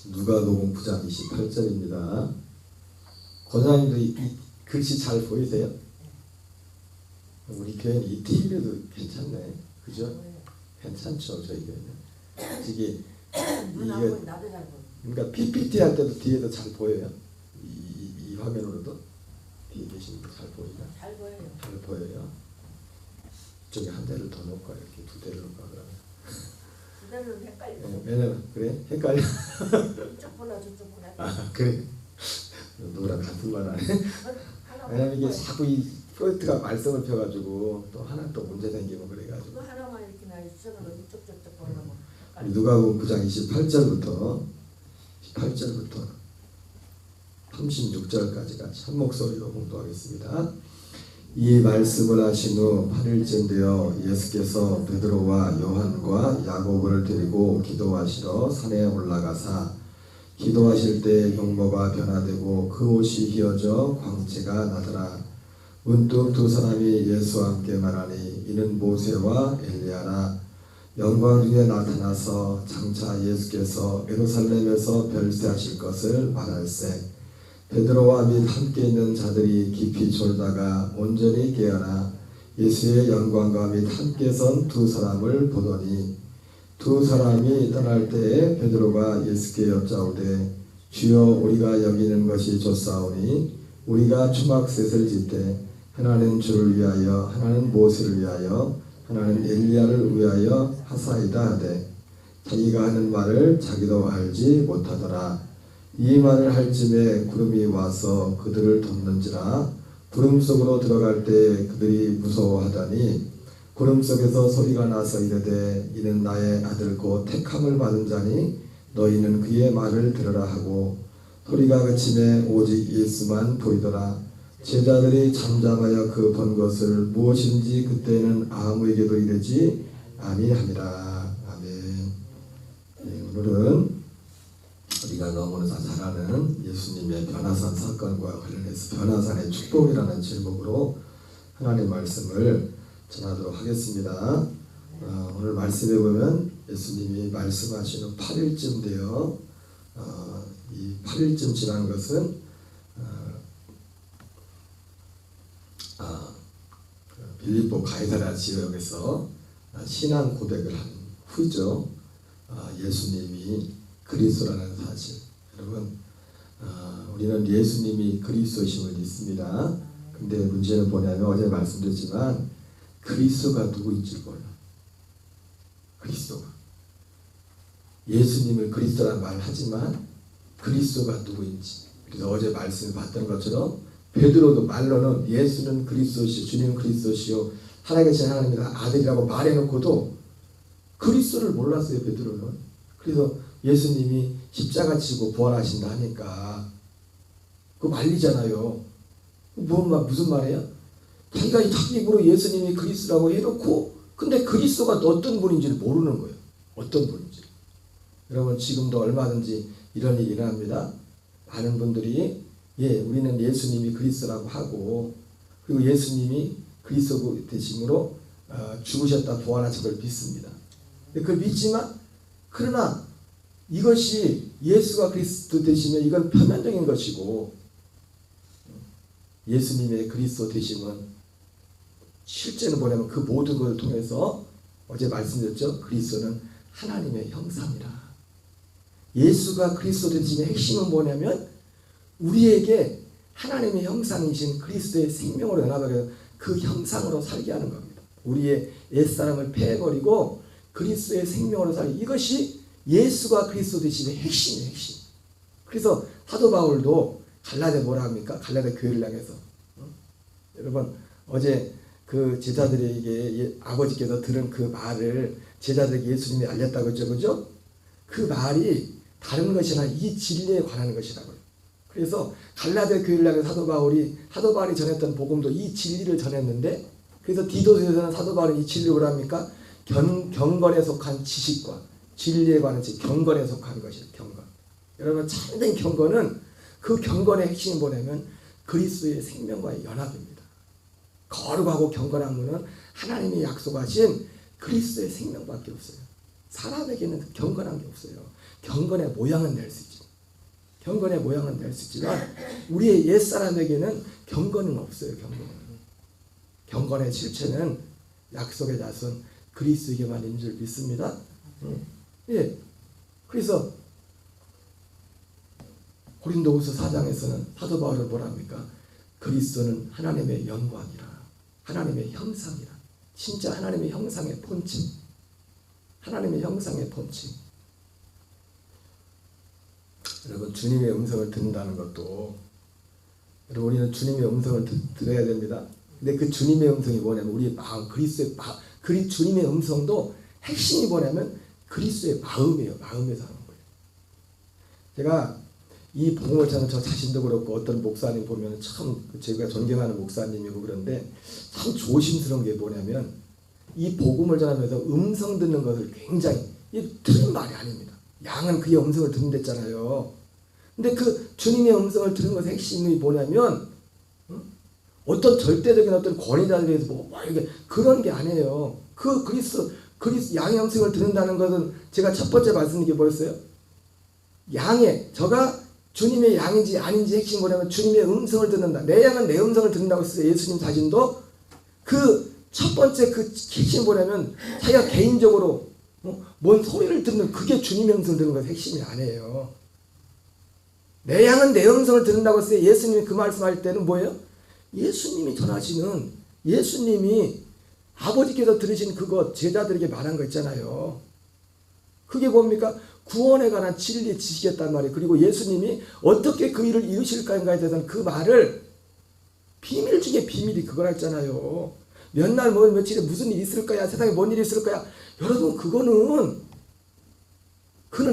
누가복음 9장 28절입니다. 권사님도 이 글씨 잘 보이세요? 우리 교회는 이 TV도 괜찮네. 그죠? 괜찮죠, 저희 교회는. 이게 나도 잘 보여. 그러니까 PPT 할 때도 뒤에도 잘 보여요. 이 화면으로도 뒤에 계신 분 잘 보이나? 잘 보여요. 잘 보여요. 이쪽에 한 대를 더 놓을까 이렇게 두 대를 놓을까 그러면. 두 대는 헷갈려. 왜냐면 그래 헷갈려. 이쪽 보나 저쪽 보나. 아 그래. 노랑 같은 말 하네. 왜냐면 이게 자꾸 이 프로젝트가 말썽을 펴가지고 또 하나 또 문제 생기고 그래가지고. 그거 하나만 이렇게 나 있어도 이쪽 저쪽 보려고. 누가복음 9장 28절부터 36절까지 같이 한 목소리로 봉독하겠습니다. 이 말씀을 하신 후 8일쯤 되어 예수께서 베드로와 요한과 야고보를 데리고 기도하시러 산에 올라가사 기도하실 때 용모가 변화되고 그 옷이 휘어져 광채가 나더라. 문득 두 사람이 예수와 함께 말하니 이는 모세와 엘리야라. 영광 중에 나타나서 장차 예수께서 예루살렘에서 별세하실 것을 말할세. 베드로와 및 함께 있는 자들이 깊이 졸다가 온전히 깨어나 예수의 영광과 및 함께 선 두 사람을 보더니 두 사람이 떠날 때에 베드로가 예수께 여짜오되 주여 우리가 여기는 것이 좋사오니 우리가 초막셋을 짓되 하나는 주를 위하여 하나는 모세를 위하여 하나는 엘리야를 위하여 하사이다 하되 자기가 하는 말을 자기도 알지 못하더라. 이 말을 할 즈음에 구름이 와서 그들을 덮는지라. 구름 속으로 들어갈 때 그들이 무서워하다니 구름 속에서 소리가 나서 이르되 이는 나의 아들 곧 택함을 받은 자니 너희는 그의 말을 들으라 하고 소리가 그침에 오직 예수만 보이더라. 제자들이 잠잠하여 그 본 것을 무엇인지 그때는 아무에게도 이르지 아니함이라. 아멘. 오늘은 우리가 너무나 잘 아는 예수님의 변화산 사건과 관련해서 변화산의 축복이라는 제목으로 하나님의 말씀을 전하도록 하겠습니다. 오늘 말씀에 보면 예수님이 말씀하시는 8일쯤 되어 이 8일쯤 지난 것은 빌립보 가이사랴 지역에서 신앙 고백을 한 후죠. 예수님이 그리스도라는 사실. 여러분 우리는 예수님이 그리스도심을 믿습니다. 근데 문제는 뭐냐면 어제 말씀드렸지만 그리스도가 누구인지 몰라. 그리스도가 예수님을 그리스도라는 말을 하지만 그리스도가 누구인지. 그래서 어제 말씀을 봤던 것처럼 베드로도 말로는 예수는 그리스도시요 주님은 그리스도시요 하나님 계신 하나님의 아들이라고 말해놓고도 그리스도를 몰랐어요. 베드로는. 그래서 예수님이 십자가 지고 부활하신다 하니까 그거 말리잖아요. 무슨 말이에요? 자기가 자기 입으로 예수님이 그리스도라고 해놓고 근데 그리스도가 어떤 분인지를 모르는 거예요. 어떤 분인지. 여러분 지금도 얼마든지 이런 일이 일어납니다. 많은 분들이 우리는 예수님이 그리스도라고 하고 그리고 예수님이 그리스도 되심으로 죽으셨다 부활하신 걸 믿습니다. 그걸 믿지만 그러나 이것이 예수가 그리스도 되시면 이건 표면적인 것이고 예수님의 그리스도 되심은 실제는 뭐냐면 그 모든 것을 통해서 어제 말씀드렸죠. 그리스도는 하나님의 형상이라. 예수가 그리스도 되심의 핵심은 뭐냐면 우리에게 하나님의 형상이신 그리스도의 생명으로 연합하게 그 형상으로 살게 하는 겁니다. 우리의 옛사람을 패해버리고 그리스도의 생명으로 살게. 이것이 예수가 그리스도 되심의 핵심이에요. 핵심. 그래서 사도 바울도 갈라데 뭐라 합니까? 갈라데 교회를 향해서 여러분 어제 그 제자들에게 아버지께서 들은 그 말을 제자들에게 예수님이 알렸다고 했죠. 그죠? 그 말이 다른 것이 아니라 이 진리에 관한 것이라고요. 그래서 갈라데 교회를 향해 사도 바울이 전했던 복음도 이 진리를 전했는데 그래서 디도서에서는 사도 바울이 이 진리를 뭐라 합니까? 경건에 속한 지식과 진리에 관한 경건에 속한 것이에요. 경건. 여러분 참된 경건은 그 경건의 핵심이 뭐냐면 그리스도의 생명과의 연합입니다. 거룩하고 경건한 분은 하나님이 약속하신 그리스도의 생명밖에 없어요. 사람에게는 경건한 게 없어요. 경건의 모양은 낼 수 있지. 경건의 모양은 낼 수 있지만 우리의 옛사람에게는 경건은 없어요. 경건의 실체는 약속의 자손 그리스도에게만 있는 줄 믿습니다. 예. 그래서 고린도후서 4장에서는 사도 바울은 뭐라 합니까? 그리스도는 하나님의 영광이라, 하나님의 형상이라. 진짜 하나님의 형상의 본체, 하나님의 형상의 본체. 여러분, 주님의 음성을 듣는다는 것도, 여러분, 우리는 주님의 음성을 들어야 됩니다. 근데 그 주님의 음성이 뭐냐면 우리의 마음, 그리스도의 마음, 주님의 음성도 핵심이 뭐냐면 그리스도의 마음이에요. 마음에서 하는 거예요. 제가 이 복음을 전하는 저 자신도 그렇고 어떤 목사님 보면 참 제가 존경하는 목사님이고 그런데 참 조심스러운 게 뭐냐면 이 복음을 전하면서 음성 듣는 것을 굉장히, 이 틀린 말이 아닙니다. 양은 그의 음성을 듣는댔잖아요. 근데 그 주님의 음성을 들은 것의 핵심이 뭐냐면 어떤 절대적인 어떤 권위자들에서 뭐 이게 그런 게 아니에요. 그 그리스도 양의 음성을 듣는다는 것은 제가 첫 번째 말씀드린 게 뭐였어요? 양의, 저가 주님의 양인지 아닌지 핵심이 뭐냐면 주님의 음성을 듣는다. 내 양은 내 음성을 듣는다고 했어요. 예수님 자신도 그 첫 번째 그 핵심이 뭐냐면 자기가 개인적으로 뭔 소리를 듣는, 그게 주님의 음성을 듣는 것의 핵심이 아니에요. 내 양은 내 음성을 듣는다고 했어요. 예수님이 그 말씀할 때는 뭐예요? 예수님이 전하시는, 예수님이 아버지께서 들으신 그것 제자들에게 말한 거 있잖아요. 그게 뭡니까? 구원에 관한 진리의 지식이었단 말이에요. 그리고 예수님이 어떻게 그 일을 이루실까에 대해서는 그 말을 비밀 중에 비밀이 그거라 했잖아요. 몇 날 뭐 며칠에 무슨 일이 있을 거야, 세상에 뭔 일이 있을 거야. 여러분, 그거는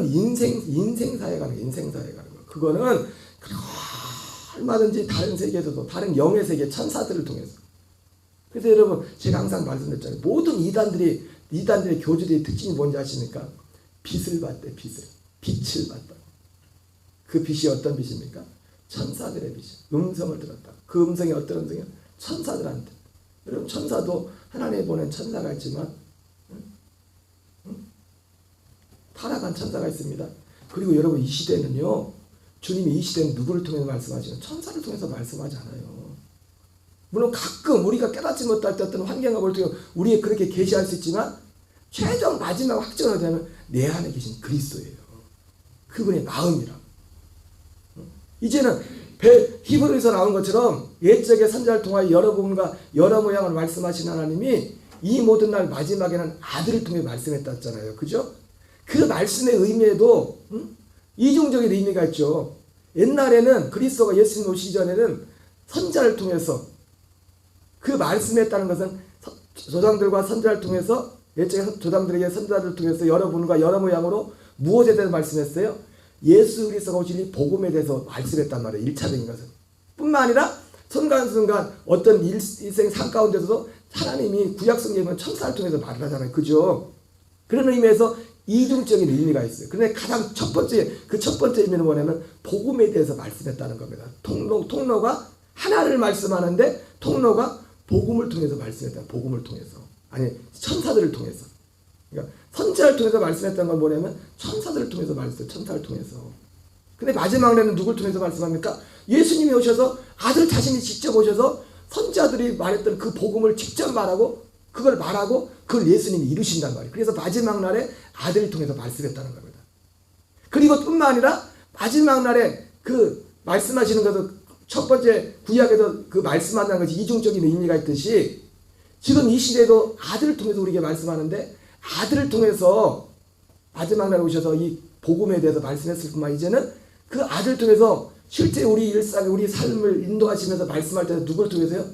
인생사에 가는 거예요. 인생사에 가는 거. 그거는 얼마든지 다른 세계에서도, 다른 영의 세계 천사들을 통해서. 그래서 여러분, 제가 항상 말씀드렸잖아요. 모든 이단들의 교주들의 특징이 뭔지 아십니까? 빛을 봤대. 빛을 봤다. 그 빛이 어떤 빛입니까? 천사들의 빛. 음성을 들었다. 그 음성이 어떤 음성이야? 천사들한테. 여러분, 천사도 하나님이 보낸 천사가 있지만 타락한 천사가 있습니다. 그리고 여러분, 이 시대는요, 주님이 이 시대는 누구를 통해서 말씀하시는? 천사를 통해서 말씀하지 않아요. 물론 가끔 우리가 깨닫지 못할 때 어떤 환경을 통해 우리에 그렇게 계시할 수 있지만 최종 마지막 확정을 되면 내 안에 계신 그리스도예요. 그분의 마음이라. 이제는 히브리서 나온 것처럼 옛적의 선지자를 통하여 여러 부분과 여러 모양을 말씀하신 하나님이 이 모든 날 마지막에는 아들을 통해 말씀했다 했잖아요. 그죠? 그 말씀의 의미에도 이중적인 의미가 있죠. 옛날에는 그리스도가 예수님 오시기 전에는 선지자를 통해서 그 말씀했다는 것은 조상들과 선지자를 통해서, 옛적의 조상들에게 선지자들을 통해서 여러분과 여러 모양으로 무엇에 대해서 말씀했어요? 예수 그리스도가 오실 이 복음에 대해서 말씀했단 말이에요. 1차적인 것은. 뿐만 아니라 순간순간 어떤 일생 삶 가운데서도 하나님이 구약성경은 천사를 통해서 말을 하잖아요. 그죠? 그런 의미에서 이중적인 의미가 있어요. 그런데 가장 첫 번째 의미는 뭐냐면 복음에 대해서 말씀했다는 겁니다. 통로가 하나를 말씀하는데 통로가 복음을 통해서 말씀했다. 복음을 통해서. 아니, 천사들을 통해서. 그러니까 선지자를 통해서 말씀했다는 건 뭐냐면 천사들을 통해서 말씀했어요. 천사를 통해서. 근데 마지막에는 누굴 통해서 말씀합니까? 예수님이 오셔서 아들 자신이 직접 오셔서 선지자들이 말했던 그 복음을 직접 말하고 그걸 예수님이 이루신단 말이에요. 그래서 마지막 날에 아들을 통해서 말씀했다는 겁니다. 그리고 뿐만 아니라 마지막 날에 그 말씀하시는 것은 첫 번째 구약에서 그 말씀한다는 것이 이중적인 의미가 있듯이 지금 이 시대에도 아들을 통해서 우리에게 말씀하는데 아들을 통해서 마지막 날에 오셔서 이 복음에 대해서 말씀했을 뿐만 이제는 그 아들을 통해서 실제 우리 일상에 우리 삶을 인도하시면서 말씀할 때는 누구를 통해서요?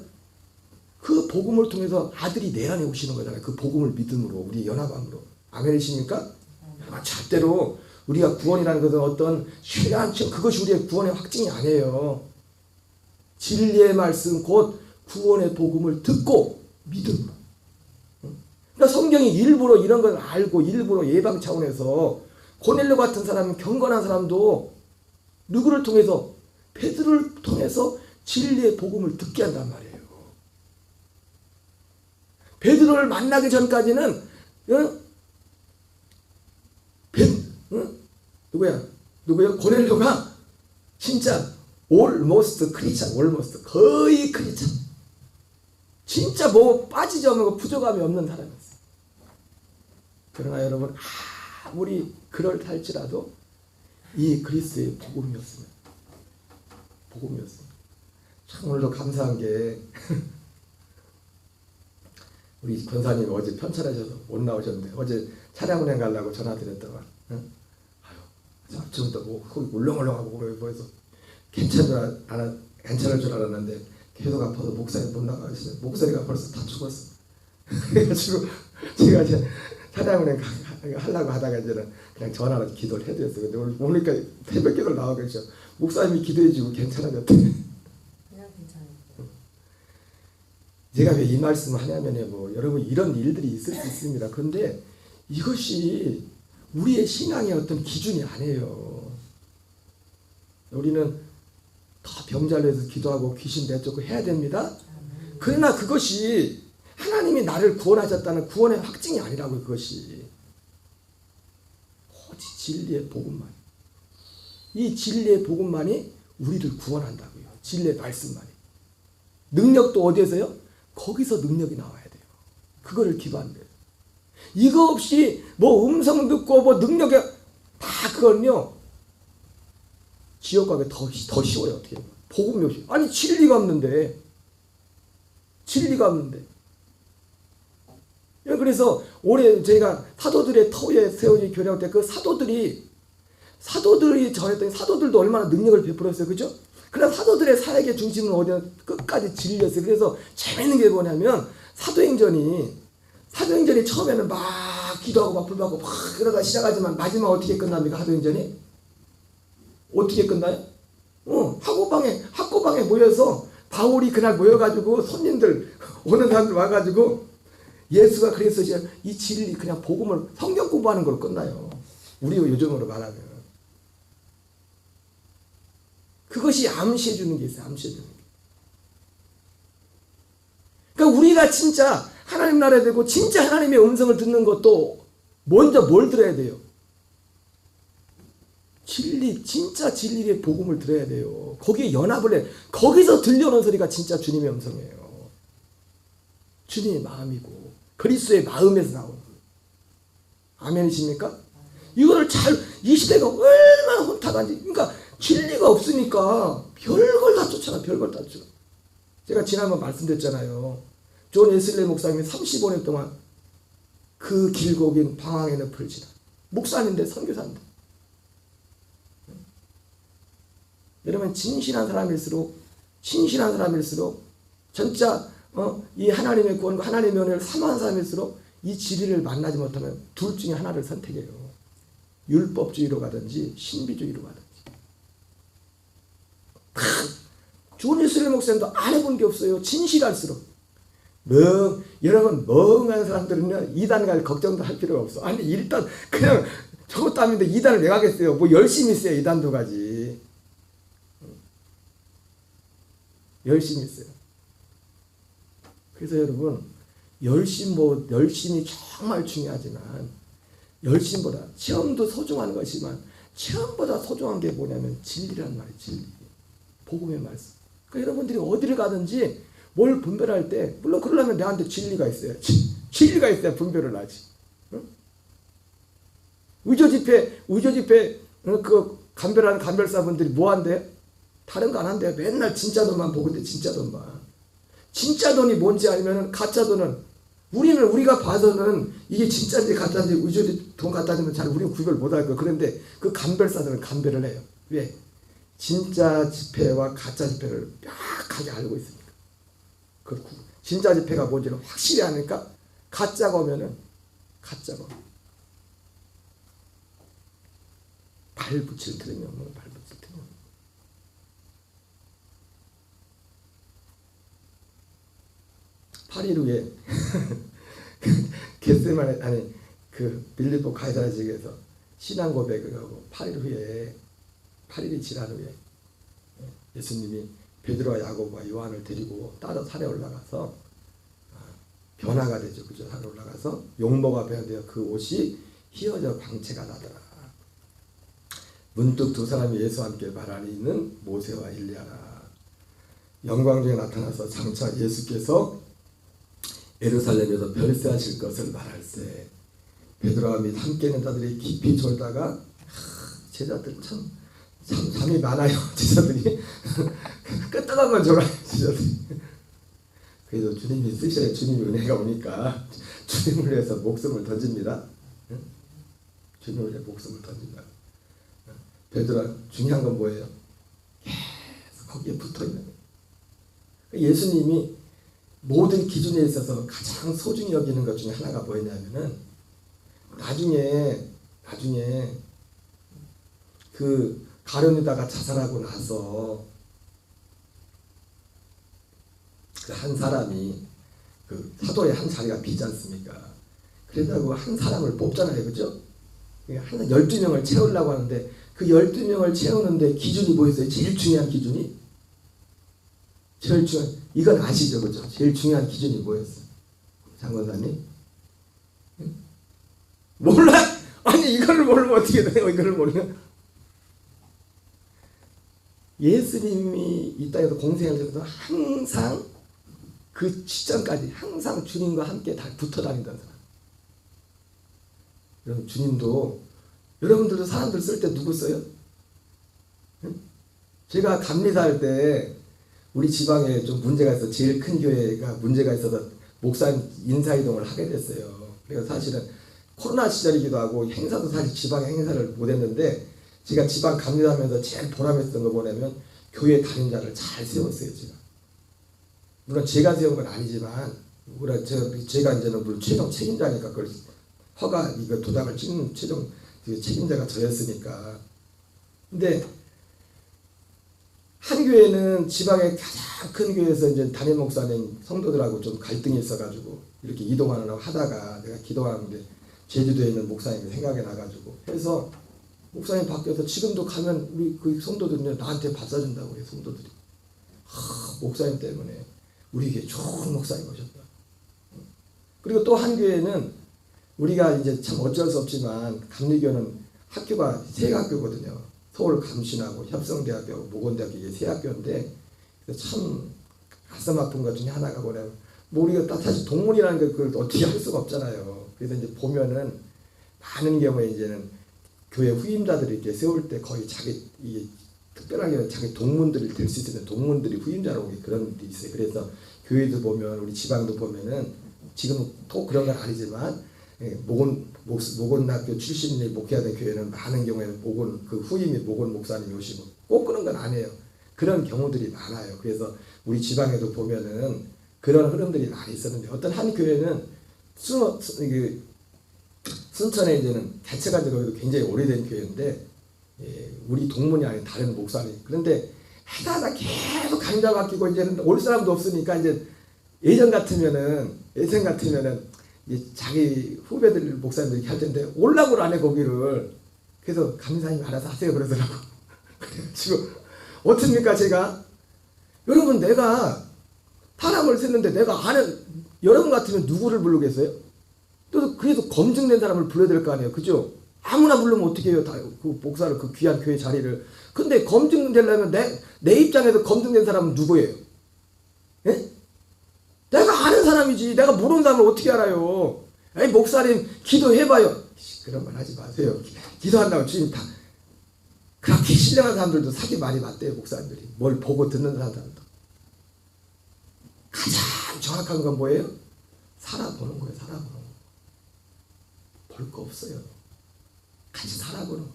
그 복음을 통해서 아들이 내 안에 오시는 거잖아요. 그 복음을 믿음으로, 우리 연합함으로. 아멘이십니까? 절대로 우리가 구원이라는 것은 어떤 신뢰한 그것이 우리의 구원의 확증이 아니에요. 진리의 말씀 곧 구원의 복음을 듣고 믿음으로. 그러니까 성경이 일부러 이런 걸 알고 일부러 예방 차원에서 고넬료 같은 사람, 경건한 사람도 누구를 통해서? 베드로를 통해서 진리의 복음을 듣게 한단 말이에요. 베드로를 만나기 전까지는 누구야? 고넬료가 진짜 almost 크리스찬, almost 거의 크리스찬. 진짜 뭐 빠지지 않는 거 부족함이 없는 사람이었어요. 그러나 여러분 아무리 그럴할지라도 이 그리스도의 복음이었습니다. 참 오늘도 감사한 게 우리 권사님 어제 편찮으셔서 못 나오셨는데 어제 차량운행 가려고 전화드렸다가 아유 아침부터 뭐 거기 울렁울렁하고 보여서 괜찮을 줄 알았는데 계속 아파서 목사님 못 나가시네. 목소리가 벌써 다 죽었어. 그래가지고 제가 이제 차량운행 하려고 하다가 이제는 그냥 전화로 기도를 해드렸어요. 근데 오늘 오니까 새벽 기도를 나와 계셔. 목사님이 기도해주고 괜찮아졌대. 그냥 괜찮아요. 제가 왜 이 말씀을 하냐면요, 뭐 여러분 이런 일들이 있을 수 있습니다. 그런데 이것이 우리의 신앙의 어떤 기준이 아니에요. 우리는 더 병자를 위해서 기도하고 귀신 내쫓고 해야 됩니다. 그러나 그것이 하나님이 나를 구원하셨다는 구원의 확증이 아니라고요. 그것이 오직 진리의 복음만, 이 진리의 복음만이 우리를 구원한다고요. 진리의 말씀만이. 능력도 어디에서요? 거기서 능력이 나와야 돼요. 그거를 기도한대요. 이거 없이 뭐 음성 듣고 뭐 능력에 다 그건요 지옥 가기 더 쉬워요. 어떻게 복음이 없이. 아니 진리가 없는데 그래서 올해 저희가 사도들의 터에 세워진 교회할 때 그 사도들이 전했더니 사도들도 얼마나 능력을 베풀었어요. 그죠? 그러나 사도들의 사역의 중심은 어디나 끝까지 진리였어요. 그래서 재밌는 게 뭐냐면 사도행전이 처음에는 막 기도하고 막 불받고 막 그러다 시작하지만 마지막 어떻게 끝납니까? 사도행전이 어떻게 끝나요? 학고방에 모여서 바울이 그날 모여가지고 손님들 오는 사람들 와가지고 예수가 그래서 이 진리 그냥 복음을 성경 공부하는 걸로 끝나요. 우리 요즘으로 말하면 그것이 암시해 주는 게 있어요. 암시해 주는 게. 그러니까 우리가 진짜 하나님 나라에 되고 진짜 하나님의 음성을 듣는 것도 먼저 뭘 들어야 돼요? 진짜 진리의 복음을 들어야 돼요. 거기에 연합을 해. 거기서 들려오는 소리가 진짜 주님의 음성이에요. 주님의 마음이고 그리스도의 마음에서 나오는 거예요. 아멘이십니까? 이거를 이 시대가 얼마나 혼탁한지. 그러니까 진리가 없으니까 별걸 다 쫓아가. 제가 지난번 말씀드렸잖아요. 존 웨슬리 목사님이 35년 동안 그 길고 긴 방황의 늪을 지나 목사님인데 선교사인데 여러분 진실한 사람일수록 진짜 이 하나님의 구원과 하나님의 은혜를 사모하는 사람일수록 이 진리를 만나지 못하면 둘 중에 하나를 선택해요. 율법주의로 가든지 신비주의로 가든지. 존 웨슬리 목사님도 안 해본 게 없어요. 진실할수록. 여러분 멍한 사람들은요 이단갈 걱정도 할 필요가 없어. 아니 일단 그냥 저것도 아닌데 이단을 왜 가겠어요. 뭐 열심히 있어요. 이단도 가지. 열심히 있어요. 그래서 여러분 열심이 정말 중요하지만 열심보다 체험도 소중한 것이지만 체험보다 소중한 게 뭐냐면 진리란 말이에요. 진리. 복음의 말씀. 그러니까 여러분들이 어디를 가든지 뭘 분별할 때 물론 그러려면 내한테 진리가 있어야지. 진리가 있어야 분별을 하지. 응? 의조 집회 그 감별하는 감별사분들이 뭐 한대요? 다른 거 안 한대요. 맨날 진짜 돈만 보는데 진짜 돈만. 진짜 돈이 뭔지 알면은 가짜 돈은 우리가 봐서는 이게 진짜인지 가짜인지 의조 돈 갖다 주면 잘 우리가 구별 못 할 거예요. 그런데 그 감별사들은 감별을 해요. 왜? 진짜 지폐와 가짜 지폐를 명확하게 알고 있으니까. 그 진짜 지폐가 뭔지는 확실히 아니까 가짜가 오면은 가짜가 발 붙일 틈이 없는 발 붙일 틈이 없는. 파리루에 겟세마네 아니 그 빌립보 가이사라 지역에서 신앙 고백을 하고 8일 후에 8일이 지난 후에 예수님이 베드로와 야고보와 요한을 데리고 따로 산에 올라가서 변화가 되죠. 그죠? 산에 올라가서 용모가 변화되어 그 옷이 휘어져 광채가 나더라. 문득 두 사람이 예수와 함께 말 안에 있는 모세와 엘리야라. 영광 중에 나타나서 장차 예수께서 예루살렘에서 별세하실 것을 말할세. 베드로와 및 함께 있는 자들이 깊이 졸다가 제자들 참 잠이 많아요. 제자들이 끄떡한 건 졸아요. 제자들이. 그래도 주님이 쓰셔야 주님의 은혜가 오니까 주님을 위해서 목숨을 던집니다. 주님을 위해 목숨을 던진다. 베드로가 중요한 건 뭐예요? 계속 거기에 붙어있는 거예요. 예수님이 모든 기준에 있어서 가장 소중히 여기는 것 중에 하나가 뭐였냐면은 나중에 그 가룟유다가 자살하고 나서 그 한 사람이 그 사도의 한 자리가 비지 않습니까? 그러다고 한 사람을 뽑잖아요. 그죠? 한 12명을 채우려고 하는데 그 12명을 채우는데 기준이 뭐였어요? 제일 중요한 기준이? 제일 중요한, 이건 아시죠? 그죠? 제일 중요한 기준이 뭐였어요? 장관사님? 응? 몰라? 아니 이거를 모르면 어떻게 돼요? 이거를 모르면 예수님이 이 땅에서 공생하면서 항상 그 시점까지 항상 주님과 함께 다 붙어 다닌다는 사람. 여러분 주님도 여러분들도 사람들 쓸 때 누구 써요? 응? 제가 감리사할 때 우리 지방에 좀 문제가 있어 제일 큰 교회가 문제가 있어서 목사님 인사이동을 하게 됐어요. 그래서 사실은 코로나 시절이기도 하고 행사도 사실 지방에 행사를 못했는데 제가 지방 감리하면서 제일 보람했던 거 뭐냐면 교회 담임자를 잘 세웠어요. 제가 물론 제가 세운 건 아니지만 제가 이제는 물론 최종 책임자니까 그걸 허가 이거 도장을 찍는 최종 책임자가 저였으니까. 근데 한 교회는 지방의 가장 큰 교회에서 이제 담임 목사님 성도들하고 좀 갈등이 있어가지고 이렇게 이동하느라고 하다가 내가 기도하는데 제주도에 있는 목사님이 생각이 나가지고 해서 목사님 바뀌어서 지금도 가면 우리 그 성도들은 나한테 밥 사준다고 해요. 성도들이. 목사님 때문에 우리 교회 좋은 목사님 오셨다. 그리고 또 한 교회는 우리가 이제 참 어쩔 수 없지만 감리교는 학교가 세 학교거든요. 서울 감신하고 협성대학교, 모건대학교 이게 세 학교인데 참 가슴 아픈 것 중에 하나가 뭐냐면 뭐 우리가 사실 동문이라는 걸 그걸 어떻게 할 수가 없잖아요. 그래서 이제 보면은 많은 경우에 이제는 교회 후임자들이 이렇게 세울 때 거의 자기 이게 특별하게 자기 동문들이 될 수 있는 동문들이 후임자로 그런 게 있어요. 그래서 교회도 보면 우리 지방도 보면은 지금 또 그런 건 아니지만 모건학교 출신이 목회하던 교회는 많은 경우에 모건 그 후임이 모건 목사님이 오시고 꼭 그런 건 아니에요. 그런 경우들이 많아요. 그래서 우리 지방에도 보면은 그런 흐름들이 많이 있었는데 어떤 한 교회는 순천에 이제는 개체가 거기도 굉장히 오래된 교회인데 우리 동문이 아닌 다른 목사님. 그런데 하다가 계속 강좌 바뀌고 이제는 올 사람도 없으니까 이제 예전 같으면은 이제 자기 후배들 목사님들이 할 텐데 올라고를 안 해 거기를. 그래서 감사님 알아서 하세요 그러더라고. 그래가지고 어떻습니까 제가 여러분 내가 사람을 셌는데 내가 아는 여러분 같으면 누구를 부르겠어요? 또 그래도 검증된 사람을 불러야 될 거 아니에요, 그죠? 아무나 부르면 어떻게 해요, 그 목사를 그 귀한 교회 자리를. 근데 검증되려면 내 입장에서 검증된 사람은 누구예요? 예? 내가 아는 사람이지. 내가 모르는 사람을 어떻게 알아요? 에이 목사님 기도해봐요. 그런 말 하지 마세요. 기도한다고 주님 다 그렇게 신령한 사람들도 사기 많이 맞대요. 목사님들이 뭘 보고 듣는 사람들도. 가장 정확한 건 뭐예요? 살아보는 거예요. 살아보는 거. 볼 거 없어요. 같이 살아보는 거.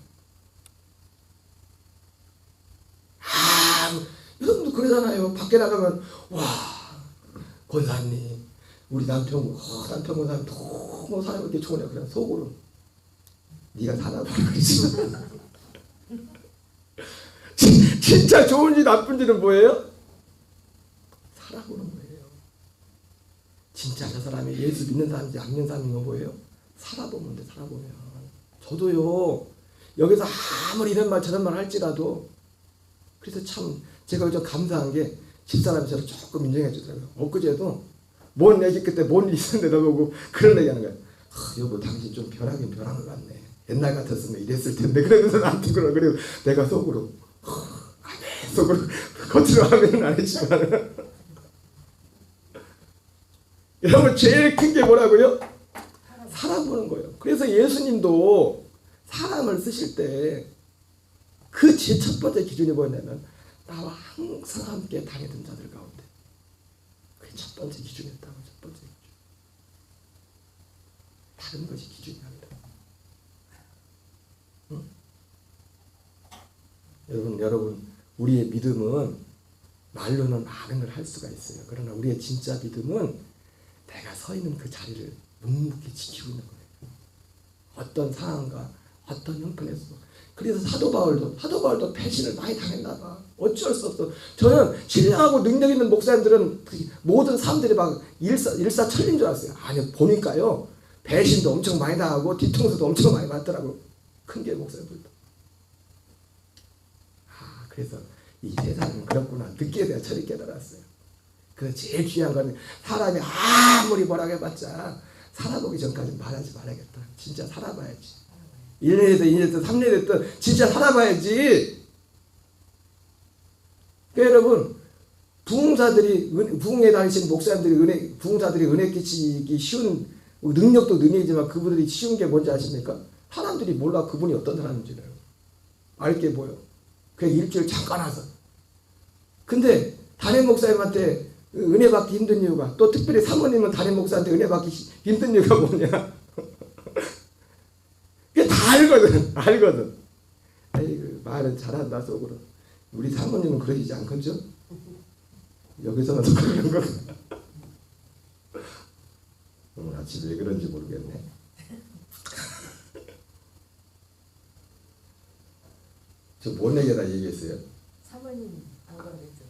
여러분도 그러잖아요. 밖에 나가면 와 권사님 우리 남편 권사님 너무 사람이 이렇게 좋으냐. 그냥 속으로 네가 살아보라 그러지만 진짜 좋은지 나쁜지는 뭐예요? 살아보는 거예요. 진짜 저 사람이 예수 믿는 사람인지 안 믿는 사람인 거 뭐예요? 살아보면 돼. 살아보면. 저도요 여기서 아무리 이런 말 저런 말 할지라도 그래서 참 제가 요즘 감사한 게 집사람이 저를 조금 인정해 주더라고요. 엊그제도 뭔 얘기 그때 뭔 일이 있었는데 나보고 그런 얘기 하는 거예요. 여보 당신 좀 변하긴 변한 것 같네. 옛날 같았으면 이랬을 텐데 그러면서 나한테 그리고 내가 속으로 속으로 겉으로 하면은 안 했지만 여러분 제일 큰 게 뭐라고요? 사람 보는 거예요. 그래서 예수님도 사람을 쓰실 때 그 제 첫 번째 기준이 뭐냐면 나와 항상 함께 다니던 자들 가운데 그게 첫 번째 기준이었다고. 첫 번째 기준. 다른 것이 기준이 아니다. 응? 여러분 우리의 믿음은 말로는 많은 걸 할 수가 있어요. 그러나 우리의 진짜 믿음은 내가 서 있는 그 자리를 묵묵히 지키고 있는 거예요. 어떤 상황과 어떤 형편에서. 그래서 사도 바울도 배신을 많이 당했나 봐. 어쩔 수 없어. 저는 신령하고 능력 있는 목사님들은 모든 사람들이 막 일사천리인 줄 알았어요. 아니 보니까요. 배신도 엄청 많이 당하고 뒤통수도 엄청 많이 맞더라고. 큰 게 목사님들도. 그래서 이 세상은 그렇구나. 늦게 내가 철이 깨달았어요. 그래서 제일 중요한 건 사람이 아무리 뭐라고 해봤자 살아보기 전까지 말하지 말아야겠다. 진짜 살아봐야지. 1년 됐든 2년 됐든 3년 됐든 진짜 살아봐야지. 그러니까 여러분 부흥에 다니신 목사님들이 부흥사들이 은혜 끼치기 쉬운 능력도 능력이지만 그분들이 쉬운 게 뭔지 아십니까? 사람들이 몰라 그분이 어떤 사람인지를 알게 뭐요. 그냥 일주일 잠깐 와서. 근데 담임 목사님한테 은혜 받기 힘든 이유가 또 특별히 사모님은 담임 목사한테 은혜 받기 힘든 이유가 뭐냐? 그게 다 알거든. 아이고 말은 잘한다 속으로. 우리 사모님은 그러시지 않겠죠? 여기서는 또 그런 거. 오늘 아침 왜 그런지 모르겠네. 저 뭔 얘기다 얘기했어요? 사모님 안 그러겠죠.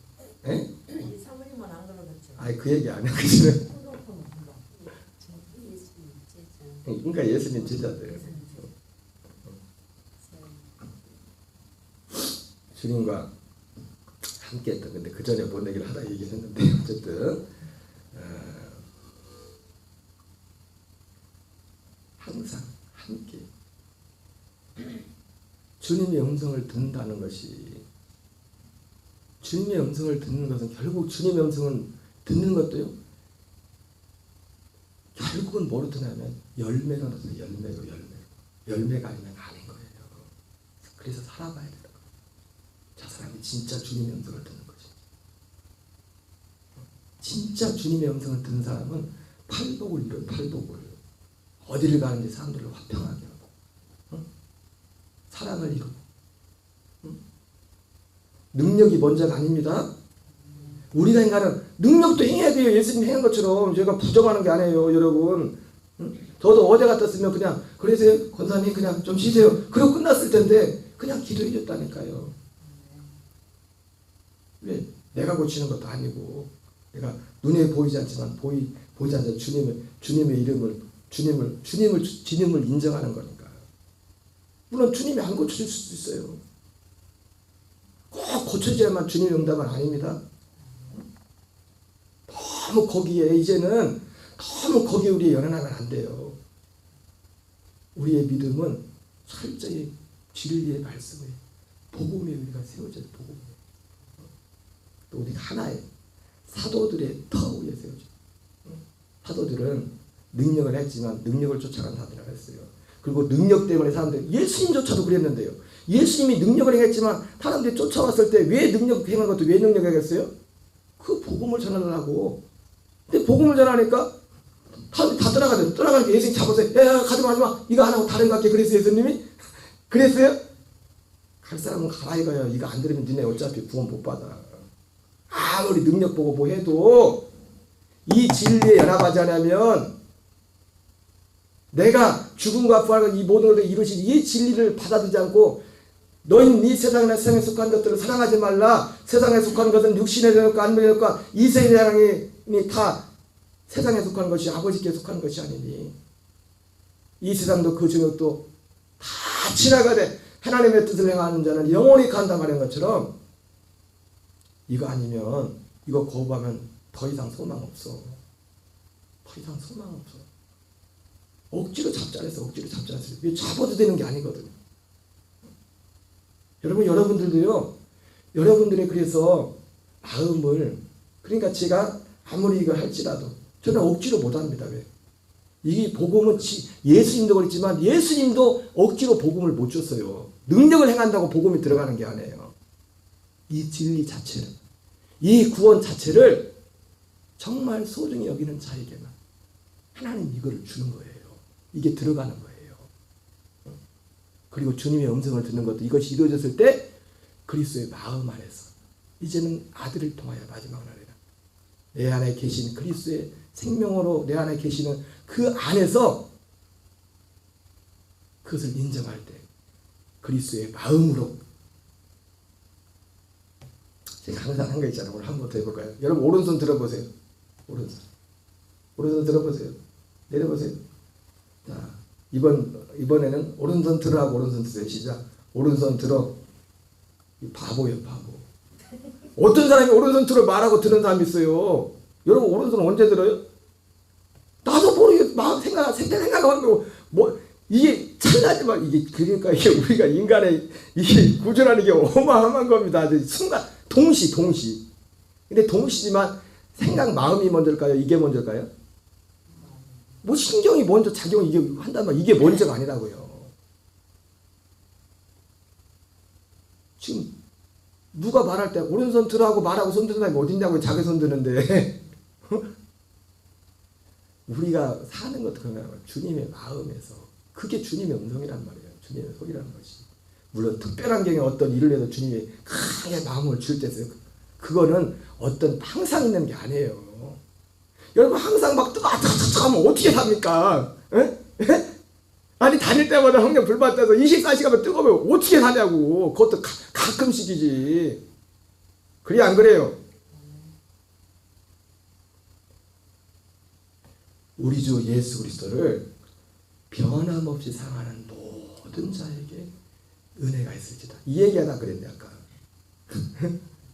에? 우리 사모님은 안 그러겠죠. 아니 그 얘기 안 해. 그치는. 예수님 제자. 그러니까 예수님 제자들. 주님과 함께했던 근데 그 전에 뭔 얘기를 하다 얘기했는데 어쨌든 항상 함께 주님의 음성을 듣는다는 것이 주님의 음성을 듣는 것은 결국 주님의 음성을 듣는 것도요 결국은 뭐로 드냐면 열매로 나서 열매가 아니면 아닌 거예요. 그래서 살아봐야 돼요. 저 사람이 진짜 주님의 음성을 듣는 거지. 진짜 주님의 음성을 듣는 사람은 팔복을 이뤄요. 팔복을. 어디를 가는지 사람들을 화평하게 하고 사랑을 이루고 능력이 먼저가 아닙니다. 우리가 행하는 능력도 행해야 돼요. 예수님 행한 것처럼 제가 부정하는 게 아니에요. 여러분. 저도 어제 같았으면 그냥 그러세요. 권사님 그냥 좀 쉬세요. 그러고 끝났을 텐데 그냥 기도해 줬다니까요. 왜? 내가 고치는 것도 아니고 내가 눈에 보이지 않지만 보이지 않는 주님의 이름을 주님을 인정하는 거니까. 물론 주님이 안 고쳐줄 수도 있어요. 꼭 고쳐줘야만 주님의 응답은 아닙니다. 너무 거기에 이제는 너무 거기에 우리 연연하면 안 돼요. 우리의 믿음은 철저히 진리의 말씀에 복음에 우리가 세워져요. 복음에. 또 우리 하나의 사도들의 터 위에 세워져. 사도들은 능력을 했지만 능력을 쫓아간 사람이라고 했어요. 그리고 능력 때문에 사람들이 예수님조차도 그랬는데요. 예수님이 능력을 행했지만 사람들이 쫓아왔을 때 왜 능력 행한 것도 왜 능력하겠어요? 그 복음을 전하려고. 근데 복음을 전하니까 사람들이 다 떠나가니까 예수님 잡아서 야 가지마 이거 안 하고 다른 거 할게 그랬어요. 예수님이? 그랬어요? 갈 사람은 가라 이거예요. 이거 안 들으면 니네 어차피 구원 못 받아. 아무리 능력 보고 뭐 해도 이 진리에 연합하지 않으면 내가 죽음과 부활과 이 모든 것을 이루신 이 진리를 받아들이지 않고 너희는 이 세상에 속한 것들을 사랑하지 말라. 세상에 속한 것은 육신의 영역과 안목의 영역과 이 세상이 다 세상에 속한 것이 아버지께 속한 것이 아니니 이 세상도 그 정역도 다 지나가되 하나님의 뜻을 행하는 자는 영원히 간다 말한 것처럼 이거 아니면 이거 거부하면 더 이상 소망 없어. 더 이상 소망 없어. 억지로 잡자 해서 억지로 잡자 해서 이게 잡아도 되는 게 아니거든요. 여러분들도요. 여러분들의 그래서 마음을 그러니까 제가 아무리 이거 할지라도 저는 억지로 못합니다. 왜? 이게 복음은 예수님도 그랬지만 예수님도 억지로 복음을 못 줬어요. 능력을 행한다고 복음이 들어가는 게 아니에요. 이 진리 자체를 이 구원 자체를 정말 소중히 여기는 자에게만 하나님 이거를 주는 거예요. 이게 들어가는 거예요. 그리고 주님의 음성을 듣는 것도 이것이 이루어졌을 때 그리스도의 마음 안에서 이제는 아들을 통하여 마지막을 하리라. 내 안에 계신 그리스도의 생명으로 내 안에 계시는 그 안에서 그것을 인정할 때 그리스도의 마음으로 제가 항상 한 거 있잖아요. 오늘 한번 더 해볼까요? 여러분 오른손 들어보세요. 오른손 들어보세요. 내려보세요. 자, 이번에는 오른손 들어하고 오른손 드세요. 시작. 오른손 들어. 바보예요, 바보. 어떤 사람이 오른손 들어 말하고 들은 사람이 있어요. 여러분 오른손 언제 들어요? 나도 모르게 막 생각하는 거 뭐 이게 찰나지만 이게 그러니까 이게 우리가 인간의 이게 구조라는 게 어마어마한 겁니다. 순간 동시. 근데 동시지만 생각 마음이 먼저일까요? 이게 먼저일까요? 뭐 신경이 먼저 작용을 이게 한다면 이게 먼저가 아니라고요. 지금 누가 말할 때 오른손 들어하고 말하고 손 드는 사람이 어딨냐고 자기 손 드는데 우리가 사는 것도 그런 거예요. 주님의 마음에서 그게 주님의 음성이란 말이에요. 주님의 소리라는 것이. 물론 특별한 경우에 어떤 일을 해도 주님이 강하게 마음을 줄 때 있어요. 그거는 어떤 항상 있는 게 아니에요. 여러분 항상 막 뜨거워 하면 어떻게 삽니까? 에? 아니 다닐 때마다 형님 불밭에서 24시간만 뜨거우면 어떻게 사냐고. 그것도 가끔씩이지. 그래 안 그래요? 우리 주 예수 그리스도를 변함없이 사랑하는 모든 자에게 은혜가 있을지다. 이 얘기 하나 그랬네 아까.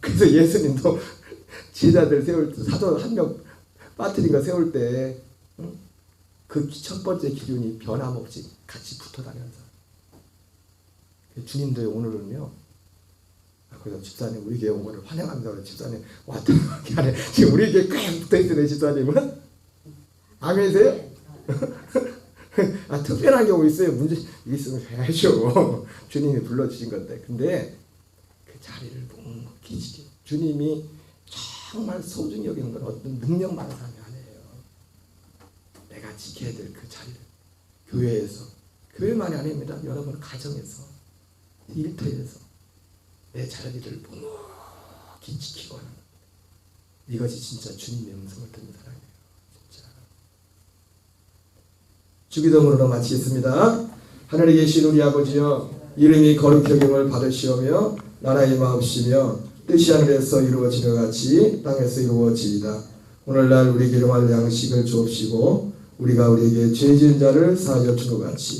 그래서 예수님도 제자들 세울 때 사도 한 명 빠뜨린 거 세울 때 그 첫 번째 기준이 변함없이 같이 붙어 다니는 사람. 주님도 오늘은요. 그래서 집사님 우리 교회 온 거를 환영합니다. 집사님 왔다 게 아니라 지금 우리 교회 꽤 붙어 있으네 집사님은. 아멘이세요? 아 특별한 경우 있어요. 문제 있으면 해야죠. 주님이 불러주신 건데. 근데 그 자리를 묵묵히 지켜. 주님이 정말 소중히 여기는 건 어떤 능력 많은 사람이 아니에요. 내가 지켜야 될 그 자리를 교회에서 교회만이 아닙니다. 여러분 가정에서 일터에서 내 자리를 묵묵히 지키고 하는 이것이 진짜 주님의 음성을 듣는 사람이에요. 진짜. 주기도문으로 마치겠습니다. 하늘에 계신 우리 아버지여 이름이 거룩히 여김을 받으시오며 나라의 마옵시며 뜻이 하늘에서 이루어지는 같이 땅에서 이루어지이다. 오늘날 우리에게 일용할 양식을 주옵시고 우리가 우리에게 죄 지은 자를 사하여 주는 같이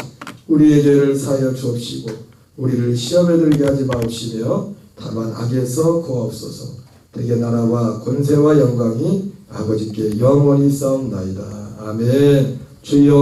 우리의 죄를 사하여 주옵시고 우리를 시험에 들게 하지 마옵시며 다만 악에서 구하옵소서. 대개 나라와 권세와 영광이 아버지께 영원히 싸움나이다. 아멘. 주여